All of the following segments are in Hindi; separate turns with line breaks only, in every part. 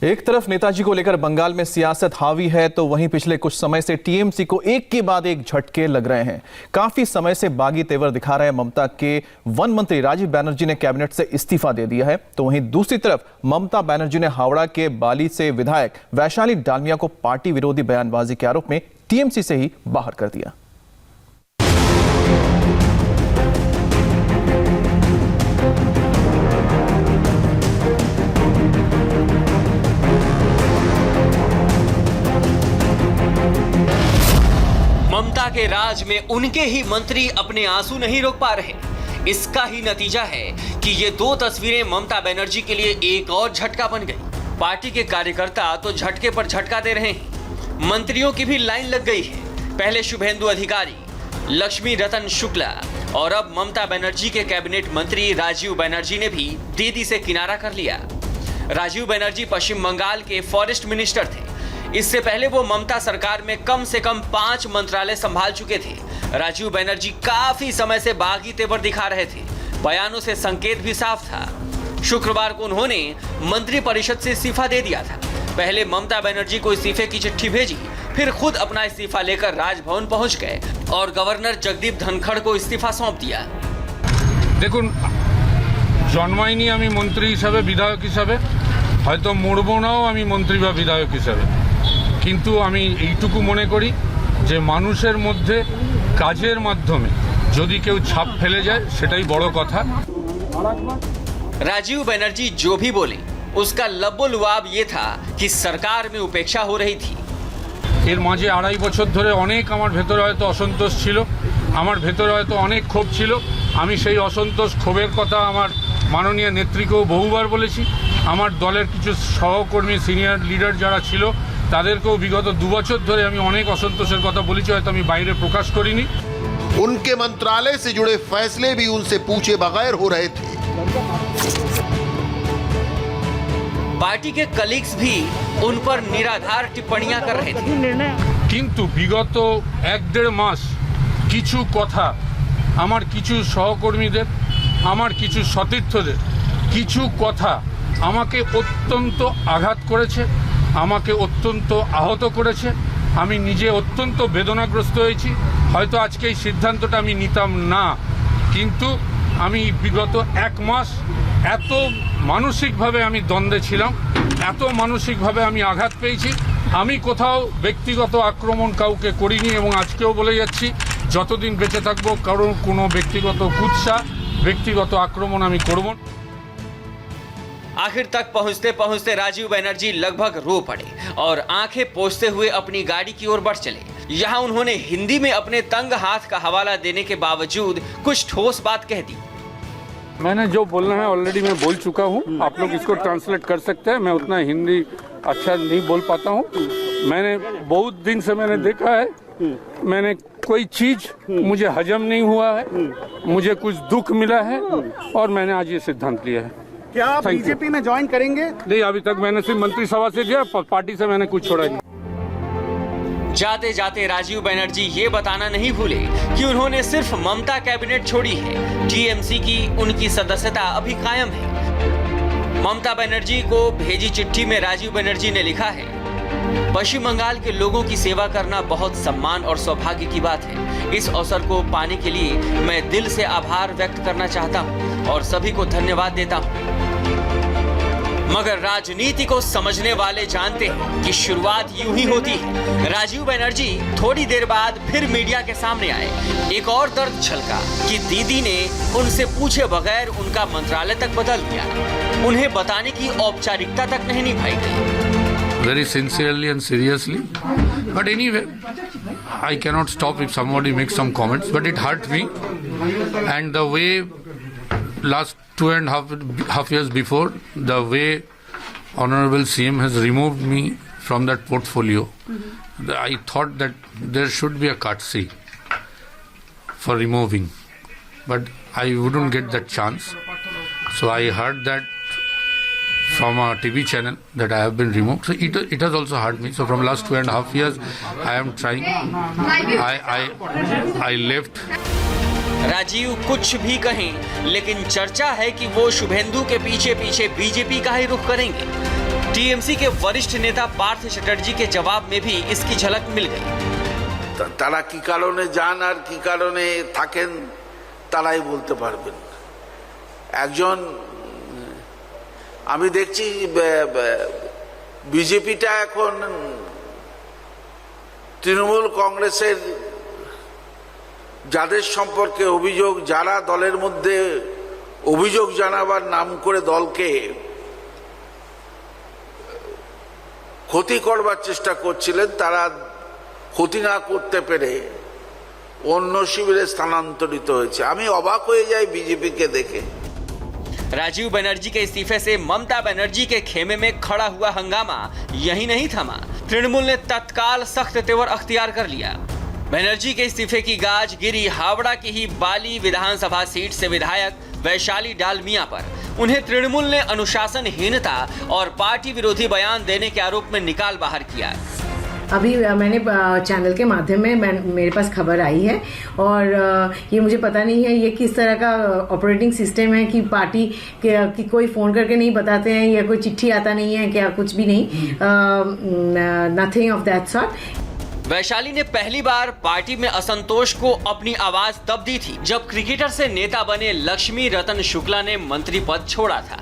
एक तरफ नेताजी को लेकर बंगाल में सियासत हावी है, तो वहीं पिछले कुछ समय से टीएमसी को एक के बाद एक झटके लग रहे हैं। काफी समय से बागी तेवर दिखा रहे ममता के वन मंत्री राजीव बनर्जी ने कैबिनेट से इस्तीफा दे दिया है, तो वहीं दूसरी तरफ ममता बनर्जी ने हावड़ा के बाली से विधायक वैशाली डालमिया को पार्टी विरोधी बयानबाजी के आरोप में टीएमसी से ही बाहर कर दिया।
ममता के राज में उनके ही मंत्री अपने आंसू नहीं रोक पा रहे। इसका ही नतीजा है कि ये दो तस्वीरें ममता बनर्जी के लिए एक और झटका बन गई। पार्टी के कार्यकर्ता तो झटके पर झटका दे रहे हैं, मंत्रियों की भी लाइन लग गई है। पहले शुभेंदु अधिकारी, लक्ष्मी रतन शुक्ला और अब ममता बनर्जी के कैबिनेट मंत्री राजीव बनर्जी ने भी दीदी से किनारा कर लिया। राजीव बनर्जी पश्चिम बंगाल के फॉरेस्ट मिनिस्टर थे। इससे पहले वो ममता सरकार में कम से कम 5 मंत्रालय संभाल चुके थे। राजीव बनर्जी काफी समय से बागी तेवर दिखा रहे थे। बयानों से संकेत भी साफ था। शुक्रवार को उन्होंने मंत्री परिषद से इस्तीफा दे दिया था। पहले ममता बनर्जी को इस्तीफे की चिट्ठी भेजी, फिर खुद अपना इस्तीफा लेकर राजभवन पहुंच गए और गवर्नर जगदीप धनखड़ को इस्तीफा सौंप दिया।
देखुन, जन्मायनी आमी मंत्री हिसाबे विधायक हिसाबे হয়তো মরবো নাও আমি মন্ত্রী বা বিধায়ক হিসাবে, কিন্তু আমি এইটুকু মনে করি যে মানুষের মধ্যে কাজের মাধ্যমে যদি কেউ ছাপ ফেলে যায় সেটাই বড় কথা।
राजीव बनर्जी जो भी बोले उसका लब्बो-लुआब ये था कि सरकार में उपेक्षा हो रही थी।
এর মাঝে 2.5 বছর ধরে অনেক আমার ভেতরে হয়তো অসন্তোষ ছিল, আমার ভেতরে হয়তো অনেক ক্ষোভ ছিল। আমি সেই অসন্তোষ ক্ষোভের কথা আমার মাননীয় নেত্রীকেও বহুবার বলেছি। আমার দলের কিছু সহকর্মী সিনিয়র লিডার যারা ছিল তাদেরকেও বিগত 2 বছর ধরে আমি অনেক অসন্তোষের কথা বলেছি, হয়তো আমি বাইরে প্রকাশ করিনি।
उनके मंत्रालय से जुड़े फैसले भी उनसे पूछे बगैर हो रहे थे।
पार्टी के कलीग्स भी उन पर निराधार टिप्पणियां कर रहे थे।
কিন্তু বিগত 1-1.5 মাস কিছু কথা আমার কিছু সহকর্মীদের, আমার কিছু সতীর্থদের কিছু কথা আমাকে অত্যন্ত আঘাত করেছে, আমাকে অত্যন্ত আহত করেছে। আমি নিজে অত্যন্ত বেদনাগ্রস্ত হয়েছি। হয়তো আজকে এই সিদ্ধান্তটা আমি নিতাম না, কিন্তু আমি বিগত 1 মাস এত মানসিকভাবে আমি দ্বন্দ্বে ছিলাম, এত মানসিকভাবে আমি আঘাত পেয়েছি। আমি কোথাও ব্যক্তিগত আক্রমণ কাউকে করিনি এবং আজকেও বলে যাচ্ছি যতদিন বেঁচে থাকবো কারণ কোনো ব্যক্তিগত কুৎসা, ব্যক্তিগত আক্রমণ আমি করব।
आखिर तक पहुंचते पहुंचते राजीव बनर्जी लगभग रो पड़े और आंखें पोंछते हुए अपनी गाड़ी की ओर बढ़ चले। यहां उन्होंने हिंदी में अपने तंग हाथ का हवाला देने के बावजूद कुछ ठोस बात कह दी।
मैंने जो बोलना है ऑलरेडी मैं बोल चुका हूँ, आप लोग इसको ट्रांसलेट कर सकते हैं। मैं उतना हिंदी अच्छा नहीं बोल पाता हूँ। मैंने बहुत दिन से मैंने देखा है, मैंने कोई चीज मुझे हजम नहीं हुआ है, मुझे कुछ दुख मिला है और मैंने आज ये सिद्धांत लिया है।
क्या आप बीजेपी में ज्वाइन करेंगे?
नहीं, अभी तक मैंने सिर्फ मंत्रिसभा से दिया, पार्टी से मैंने कुछ छोड़ा नहीं।
जाते जाते राजीव बनर्जी ये बताना नहीं भूले कि उन्होंने सिर्फ ममता कैबिनेट छोड़ी है, टीएमसी की उनकी सदस्यता अभी कायम है। ममता बनर्जी को भेजी चिट्ठी में राजीव बनर्जी ने लिखा है, पश्चिम बंगाल के लोगों की सेवा करना बहुत सम्मान और सौभाग्य की बात है। इस अवसर को पाने के लिए मैं दिल से आभार व्यक्त करना चाहता हूं और सभी को धन्यवाद देता हूं। मगर राजनीति को समझने वाले जानते हैं कि शुरुआत यूं ही होती है। राजीव बनर्जी थोड़ी देर बाद फिर मीडिया के सामने आए। एक और दर्द छलका कि दीदी ने उनसे पूछे बगैर उनका मंत्रालय तक बदल दिया। उन्हें बताने की औपचारिकता तक नहीं निभाई गई।
Very sincerely and seriously, but anyway, I cannot stop if somebody makes some comments, but it hurt me. And the way last 2.5 years before, the way Honorable CM has removed me from that portfolio, I thought that there should be a courtesy for removing, but I wouldn't get that chance. So I heard that from a TV channel that I have been removed. So it has also hurt me. So from last 2.5 years, I am trying. I left.
Rajiv कुछ भी कहें, लेकिन चर्चा है कि वो शुभेंदु के पीछे पीछे बीजेपी का ही रुख करेंगे। टीएमसी के वरिष्ठ नेता पार्थ चटर्जी के जवाब में भी इसकी झलक मिल गई।
তারা কি কারণে যান আর কি কারণে থাকেন তারাই বলতে পারবেন। একজন আমি দেখছি বিজেপিটা এখন তৃণমূল কংগ্রেসের যাদের সম্পর্কে অভিযোগ, যারা দলের মধ্যে অভিযোগ জানাবার নাম করে দলকে ক্ষতি করবার চেষ্টা করছিলেন, তারা ক্ষতি না করতে পেরে অন্য শিবিরে স্থানান্তরিত হয়েছে। আমি অবাক হয়ে যাই বিজেপিকে দেখে।
राजीव बनर्जी के इस्तीफे से ममता बनर्जी के खेमे में खड़ा हुआ हंगामा यही नहीं थमा। तृणमूल ने तत्काल सख्त तेवर अख्तियार कर लिया। बनर्जी के इस्तीफे की गाज गिरी हावड़ा की ही बाली विधानसभा सीट से विधायक वैशाली डालमिया पर। उन्हें तृणमूल ने अनुशासनहीनता और पार्टी विरोधी बयान देने के आरोप में निकाल बाहर किया।
अभी मैंने चैनल के माध्यम में मेरे पास खबर आई है और ये मुझे पता नहीं है ये किस तरह का ऑपरेटिंग सिस्टम है कि पार्टी की कोई फ़ोन करके नहीं बताते हैं या कोई चिट्ठी आता नहीं है, क्या कुछ भी नहीं, nothing of that sort.
Vaishali ने पहली बार पार्टी में असंतोष को अपनी आवाज तब दी थी जब क्रिकेटर से नेता बने लक्ष्मी रतन शुक्ला ने मंत्री पद छोड़ा था।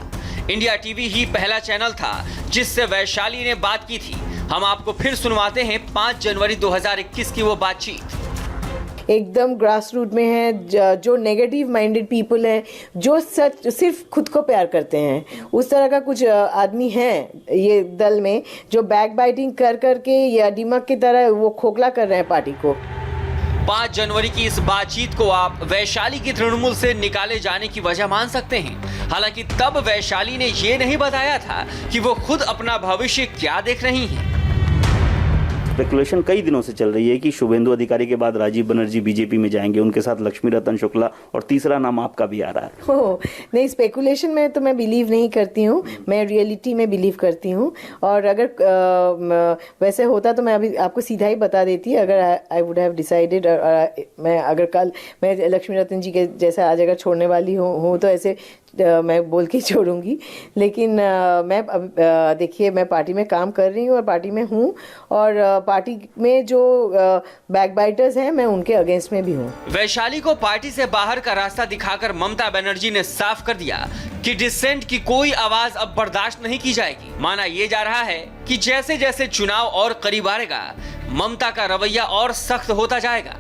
इंडिया टीवी ही पहला चैनल था जिससे वैशाली ने बात की थी। हम आपको फिर सुनवाते हैं 5 जनवरी 2021 की वो बातचीत।
एकदम ग्रास रूट में है, जो नेगेटिव माइंडेड पीपल है, जो सच सिर्फ खुद को प्यार करते हैं, उस तरह का कुछ आदमी हैं ये दल में जो बैक बाइटिंग कर करके या दिमाग की तरह वो खोखला कर रहे हैं पार्टी को।
5 जनवरी की इस बातचीत को आप वैशाली की तृणमूल से निकाले जाने की वजह मान सकते हैं। हालांकि तब वैशाली ने ये नहीं बताया था कि वो खुद अपना भविष्य क्या देख रही हैं।
स्पेकुलेशन कई दिनों से चल रही है कि शुभेंदु अधिकारी के बाद राजीव बनर्जी बीजेपी में जाएंगे, उनके साथ लक्ष्मी रतन शुक्ला और तीसरा नाम आपका भी आ रहा है।
हो नहीं, स्पेकुलेशन में तो मैं बिलीव नहीं करती हूँ, मैं रियलिटी में बिलीव करती हूँ। और अगर वैसे होता तो मैं अभी आपको सीधा ही बता देती, अगर आई वुड हैव डिसाइडेड, मैं अगर कल मैं लक्ष्मी रतन जी के जैसा आज अगर छोड़ने वाली हूँ तो ऐसे मैं बोल के छोड़ूंगी। लेकिन मैं देखिए मैं पार्टी में काम कर रही हूँ और पार्टी में हूँ, और पार्टी में जो बैकबाइटर्स हैं मैं उनके अगेंस्ट में भी हूँ।
वैशाली को पार्टी से बाहर का रास्ता दिखाकर ममता बनर्जी ने साफ कर दिया कि डिसेंट की कोई आवाज अब बर्दाश्त नहीं की जाएगी। माना ये जा रहा है कि जैसे जैसे चुनाव और करीब आएगा ममता का रवैया और सख्त होता जाएगा।